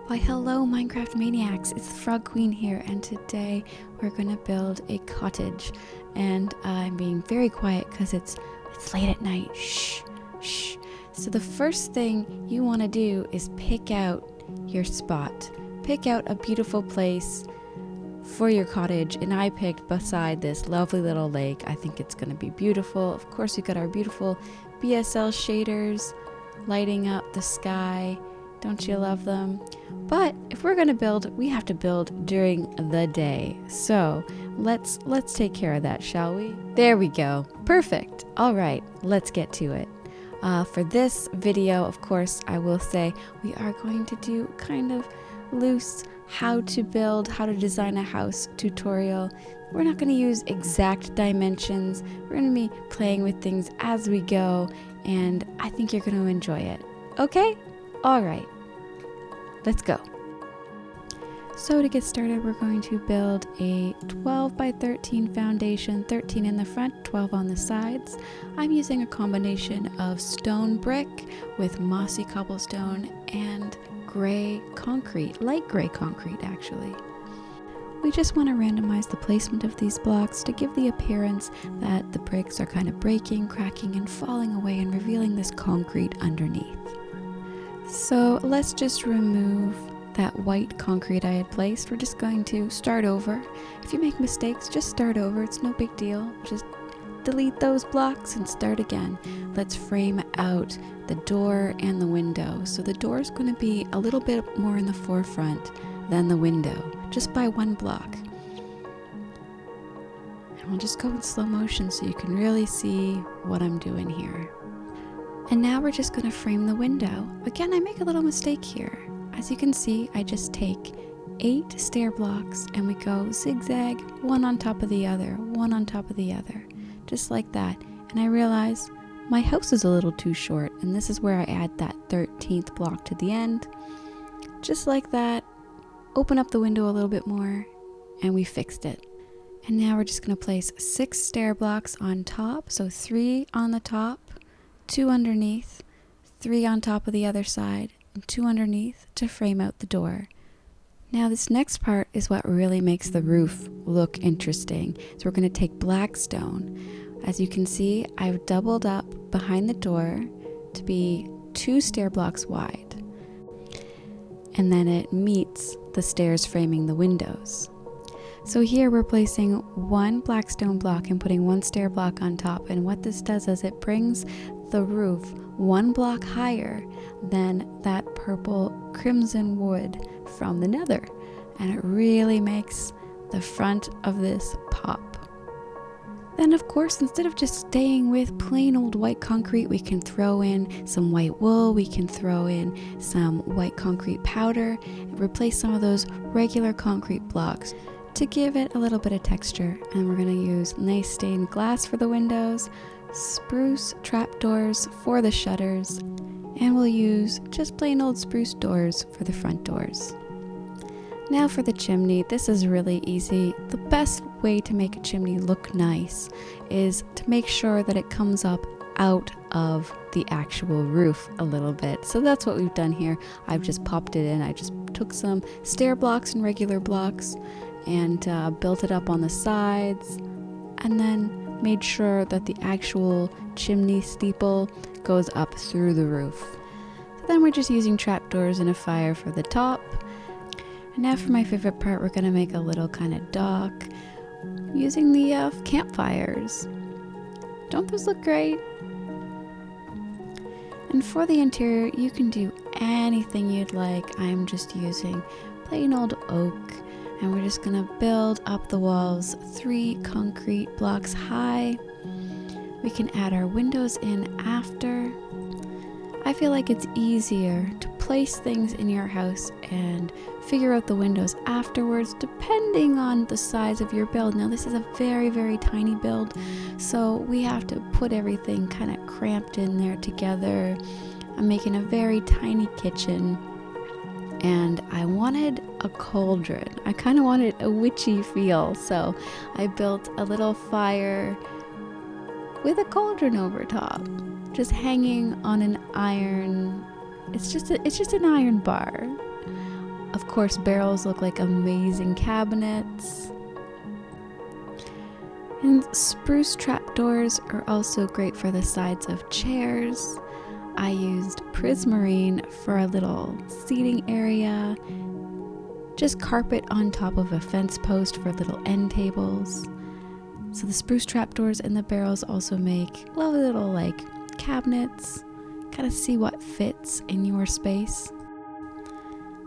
Why hello Minecraft Maniacs, it's the Frog Queen here, and today we're gonna build a cottage. And I'm being very quiet because it's late at night. Shh, shh. So the first thing you want to do is pick out your spot. Pick out a beautiful place for your cottage, and I picked beside this lovely little lake. I think it's gonna be beautiful. Of course, we got our beautiful BSL shaders lighting up the sky. Don't you love them? But if we're gonna build, we have to build during the day. So let's take care of that, shall we? There we go. Perfect. All right, let's get to it. For this video, of course, I will say we are going to do kind of loose how to design a house tutorial. We're not going to use exact dimensions. We're going to be playing with things as we go, and I think you're going to enjoy it. Okay? All right. Let's go. So to get started, we're going to build a 12 by 13 foundation, 13 in the front, 12 on the sides. I'm using a combination of stone brick with mossy cobblestone and gray concrete, light gray concrete actually. We just want to randomize the placement of these blocks to give the appearance that the bricks are kind of breaking, cracking, and falling away and revealing this concrete underneath. So let's just remove that white concrete I had placed. We're just going to start over. If you make mistakes, just start over. It's no big deal. Just delete those blocks and start again. Let's frame out the door and the window. So the door is going to be a little bit more in the forefront than the window, just by one block. And we'll just go in slow motion so you can really see what I'm doing here. And now we're just going to frame the window. Again, I make a little mistake here. As you can see, I just take 8 stair blocks and we go zigzag, one on top of the other, one on top of the other, just like that. And I realize my house is a little too short, and this is where I add that 13th block to the end. Just like that, open up the window a little bit more, and we fixed it. And now we're just going to place 6 stair blocks on top, so 3 on the top, 2 underneath, 3 on top of the other side, and 2 underneath to frame out the door. Now this next part is what really makes the roof look interesting. So we're going to take black stone. As you can see, I've doubled up behind the door to be 2 stair blocks wide. And then it meets the stairs framing the windows. So here we're placing 1 black stone block and putting 1 stair block on top. And what this does is it brings the roof 1 block higher than that purple crimson wood from the nether. And it really makes the front of this pop. Then of course, instead of just staying with plain old white concrete, we can throw in some white wool, we can throw in some white concrete powder, and replace some of those regular concrete blocks to give it a little bit of texture. And we're going to use nice stained glass for the windows, spruce trapdoors for the shutters, and we'll use just plain old spruce doors for the front doors. Now for the chimney, this is really easy. The best way to make a chimney look nice is to make sure that it comes up out of the actual roof a little bit. So that's what we've done here. I've just popped it in. I just took some stair blocks and regular blocks and built it up on the sides, and then made sure that the actual chimney steeple goes up through the roof. So then we're just using trapdoors and a fire for the top. And now for my favorite part, we're going to make a little kind of dock using the campfires. Don't those look great? And for the interior, you can do anything you'd like. I'm just using plain old oak, and we're just going to build up the walls 3 concrete blocks high. We can add our windows in after. I feel like it's easier to place things in your house and figure out the windows afterwards, depending on the size of your build. Now this is a very, very tiny build, so we have to put everything kind of cramped in there together. I'm making a very tiny kitchen, and I wanted a cauldron. I kind of wanted a witchy feel, so I built a little fire with a cauldron over top, just hanging on an iron. It's just an iron bar. Of course, barrels look like amazing cabinets. And spruce trapdoors are also great for the sides of chairs. I used prismarine for a little seating area. Just carpet on top of a fence post for little end tables. So the spruce trapdoors and the barrels also make lovely little like cabinets. Kind of see what fits in your space.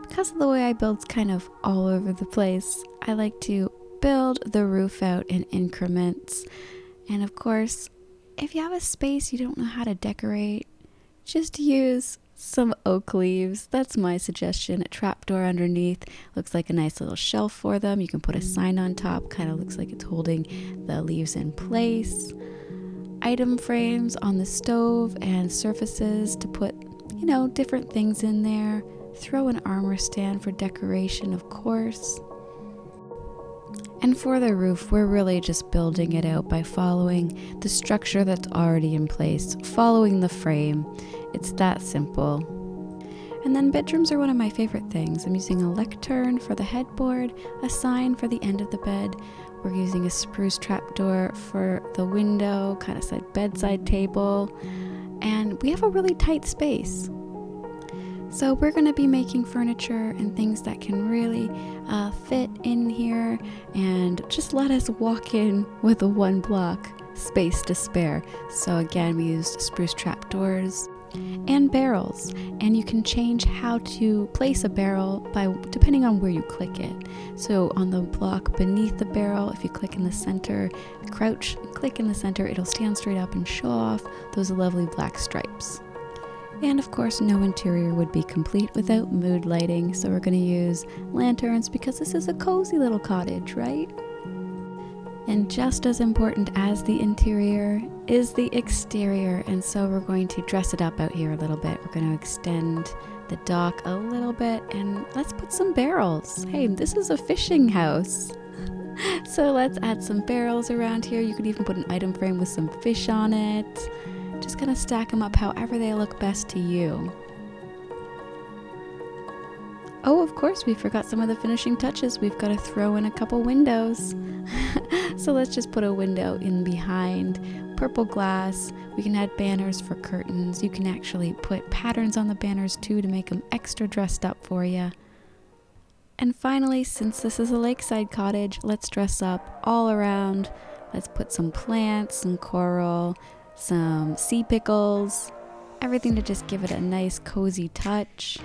Because of the way I build kind of all over the place, I like to build the roof out in increments. And of course, if you have a space you don't know how to decorate, just use some oak leaves. That's my suggestion. A trapdoor underneath looks like a nice little shelf for them. You can put a sign on top, kind of looks like it's holding the leaves in place. Item frames on the stove and surfaces to put, different things in there. Throw an armor stand for decoration, of course. And for the roof, we're really just building it out by following the structure that's already in place, following the frame. It's that simple. And then bedrooms are one of my favorite things. I'm using a lectern for the headboard, a sign for the end of the bed. We're using a spruce trapdoor for the window, kind of bedside table. And we have a really tight space. So we're going to be making furniture and things that can really fit in here and just let us walk in with a 1 block space to spare. So again, we used spruce trapdoors and barrels, and you can change how to place a barrel depending on where you click it. So on the block beneath the barrel, if you click in the center, crouch and click in the center, it'll stand straight up and show off those lovely black stripes. And of course, no interior would be complete without mood lighting, so we're going to use lanterns because this is a cozy little cottage, right? And just as important as the interior is the exterior, and so we're going to dress it up out here a little bit. We're going to extend the dock a little bit, and let's put some barrels. Hey, this is a fishing house. So let's add some barrels around here. You could even put an item frame with some fish on it. Just gonna stack them up however they look best to you. Oh, of course, we forgot some of the finishing touches. We've got to throw in a couple windows. So let's just put a window in behind. Purple glass. We can add banners for curtains. You can actually put patterns on the banners too to make them extra dressed up for you. And finally, since this is a lakeside cottage, let's dress up all around. Let's put some plants, some coral, some sea pickles, everything to just give it a nice cozy touch.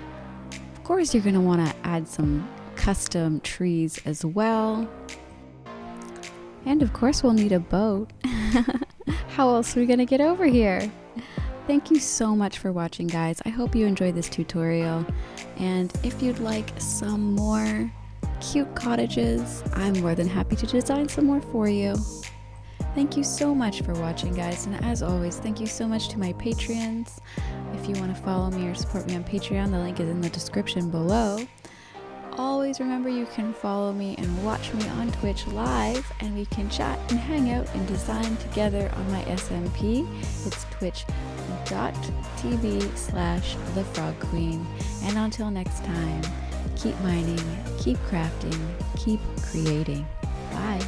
Of course, you're going to want to add some custom trees as well. And of course, we'll need a boat. How else are we going to get over here? Thank you so much for watching, guys. I hope you enjoyed this tutorial. And if you'd like some more cute cottages, I'm more than happy to design some more for you. Thank you so much for watching, guys, and as always, thank you so much to my Patreons. If you want to follow me or support me on Patreon, the link is in the description below. Always remember you can follow me and watch me on Twitch live, and we can chat and hang out and design together on my SMP. It's twitch.tv/thefrogqueen. And until next time, keep mining, keep crafting, keep creating. Bye.